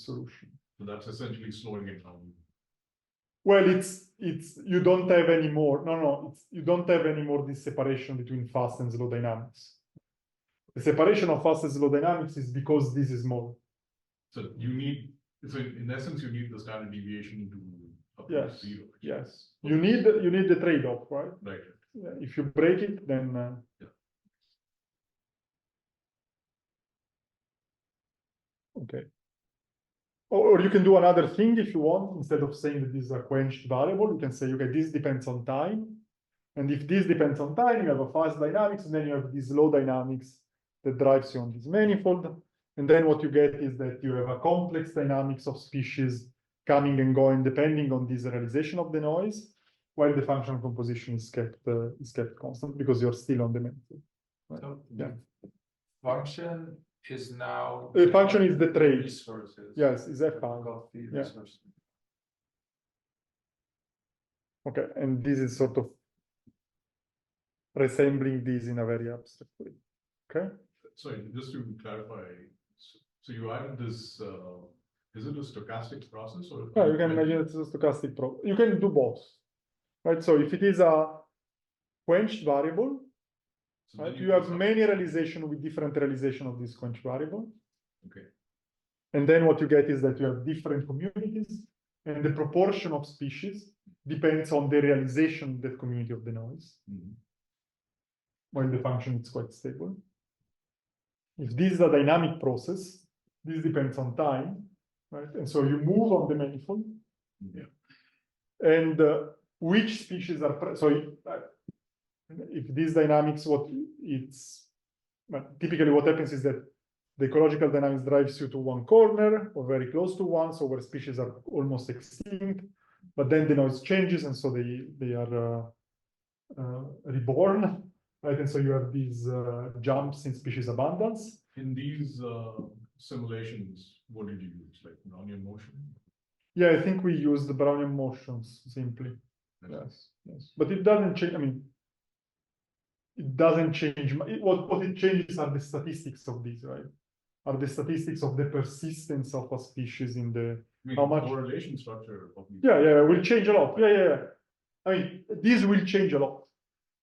B: solution.
G: So that's essentially slowing it down.
B: Well, it's you don't have any more. No, you don't have any more this separation between fast and slow dynamics. The separation of fast and slow dynamics is because this is small.
G: So in essence, you need the standard deviation to approach 0.
B: Yes. You need the trade-off, right?
G: Right.
B: Yeah, if you break it, then
G: Yeah.
B: Okay. Or you can do another thing if you want. Instead of saying that this is a quenched variable, you can say, okay, this depends on time. And if this depends on time, you have a fast dynamics, and then you have this low dynamics that drives you on this manifold. And then what you get is that you have a complex dynamics of species coming and going depending on this realization of the noise, while the functional composition is kept constant because you're still on the manifold. Right?
C: So
B: Yeah.
C: function is now.
B: The function is the trait.
C: Resources.
B: Yes, is F
C: Got the
B: Yeah.
C: resources.
B: Okay, and this is sort of resembling this in a very abstract way. Okay.
G: Sorry, just to clarify, so you added this, is it a stochastic process or?
B: Yeah, you can imagine it's a stochastic problem. You can do both, right? So if it is a quenched variable,
G: So
B: right,
G: then
B: you have
G: can
B: many realization with different realization of this quenched variable.
G: Okay.
B: And then what you get is that you have different communities, and the proportion of species depends on the realization of that community of the noise, while the function is quite stable. If this is a dynamic process, this depends on time, right? And so you move on the manifold, and which species are if these dynamics, typically what happens is that the ecological dynamics drives you to one corner or very close to one, so where species are almost extinct, but then the noise changes, and so they are reborn, right? And so you have these jumps in species abundance.
G: In these simulations, what did you use, like Brownian motion?
B: Yeah, I think we use the Brownian motions simply. Yes, yes, but it doesn't change. I mean, it doesn't change. What it changes are the statistics of these, right? Are the statistics of the persistence of a species in the
G: I mean,
B: how much
G: correlation structure of these.
B: Yeah, will change a lot. Yeah. I mean, this will change a lot.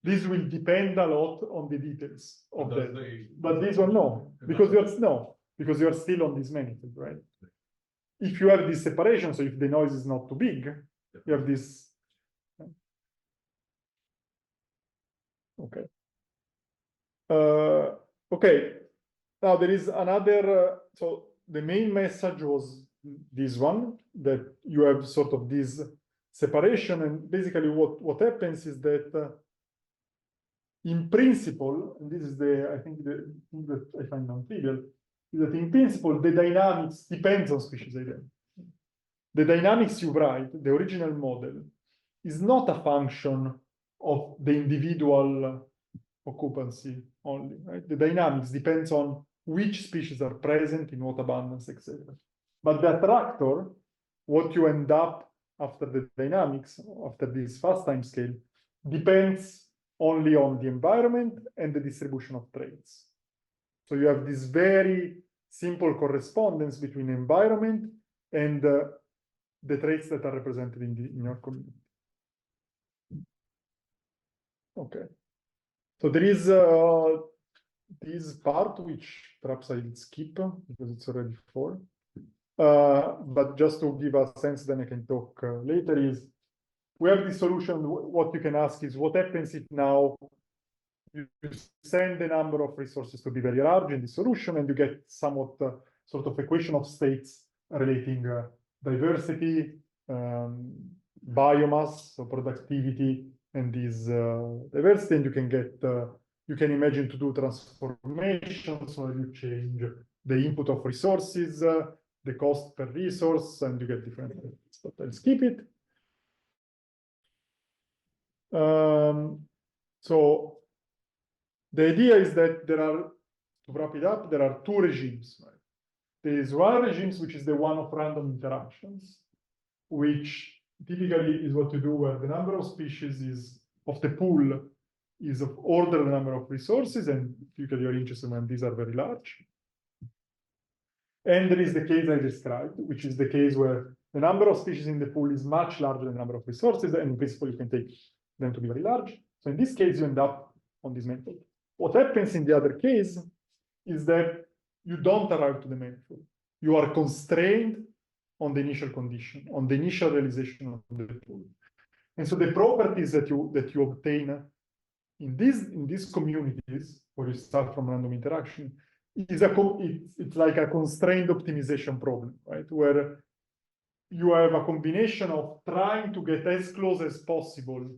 B: This will depend a lot on the details of that. But this one, no, because you're still on this manifold, right? If you have this separation, so if the noise is not too big, you have this. Okay. Okay. Now there is another. So the main message was this one, that you have sort of this separation, and basically what happens is that in principle, and this is I think the thing that I find non-trivial, is that in principle the dynamics depends on species identity. The dynamics you write, the original model, is not a function of the individual occupancy only, right? The dynamics depends on which species are present in what abundance, etc. But the attractor, what you end up after the dynamics, after this fast time scale, depends only on the environment and the distribution of traits. So you have this very simple correspondence between environment and the traits that are represented in your community. Okay. So there is this part which perhaps I'll skip because it's already 4. But just to give a sense, then I can talk later, is we have this solution. What you can ask is what happens if now you send the number of resources to be very large in the solution, and you get somewhat sort of equation of states relating diversity, biomass, so productivity, and this diversity, and you can get, you can imagine to do transformations where you change the input of resources, the cost per resource, and you get different things, but I'll skip it. So the idea is that there are, to wrap it up, there are 2 regimes, right? There is one regime, which is the one of random interactions, which typically is what you do where the number of species is of the pool is of order the number of resources, and typically you're interested when these are very large. And there is the case I described, which is the case where the number of species in the pool is much larger than the number of resources, and in principle you can take them to be very large. So in this case, you end up on this manifold. What happens in the other case is that you don't arrive to the manifold. You are constrained on the initial condition, on the initial realization of the pool. And so the properties that you obtain in these communities, where you start from random interaction, is it's like a constrained optimization problem, right? Where you have a combination of trying to get as close as possible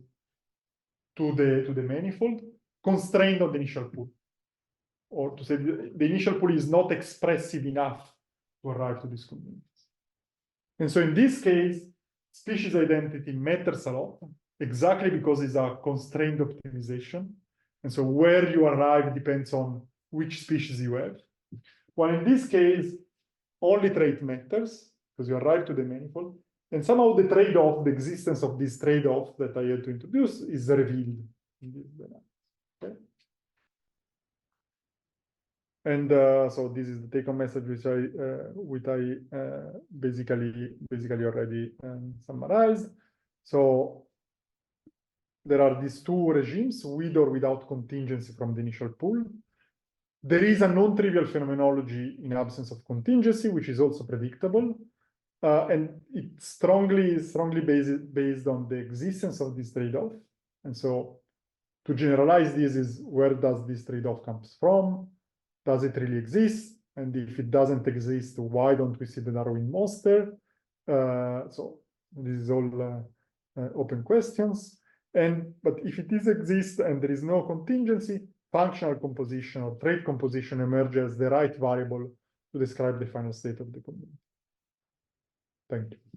B: to the manifold, constrained on the initial pool. Or to say the initial pool is not expressive enough to arrive to these communities. And so in this case, species identity matters a lot, exactly because it's a constrained optimization. And so where you arrive depends on which species you have. While in this case, only trait matters, because you arrive to the manifold. And somehow the trade-off, the existence of this trade-off that I had to introduce is revealed in this dynamics. Okay? And so this is the take-home message which I basically already summarized. So there are these two regimes, with or without contingency from the initial pool. There is a non-trivial phenomenology in absence of contingency, which is also predictable. And it's strongly based on the existence of this trade-off. And so to generalize this is, where does this trade-off comes from? Does it really exist? And if it doesn't exist, why don't we see the Darwin monster? So this is all open questions. But if it exists and there is no contingency, functional composition or trait composition emerges as the right variable to describe the final state of the community. Thank you.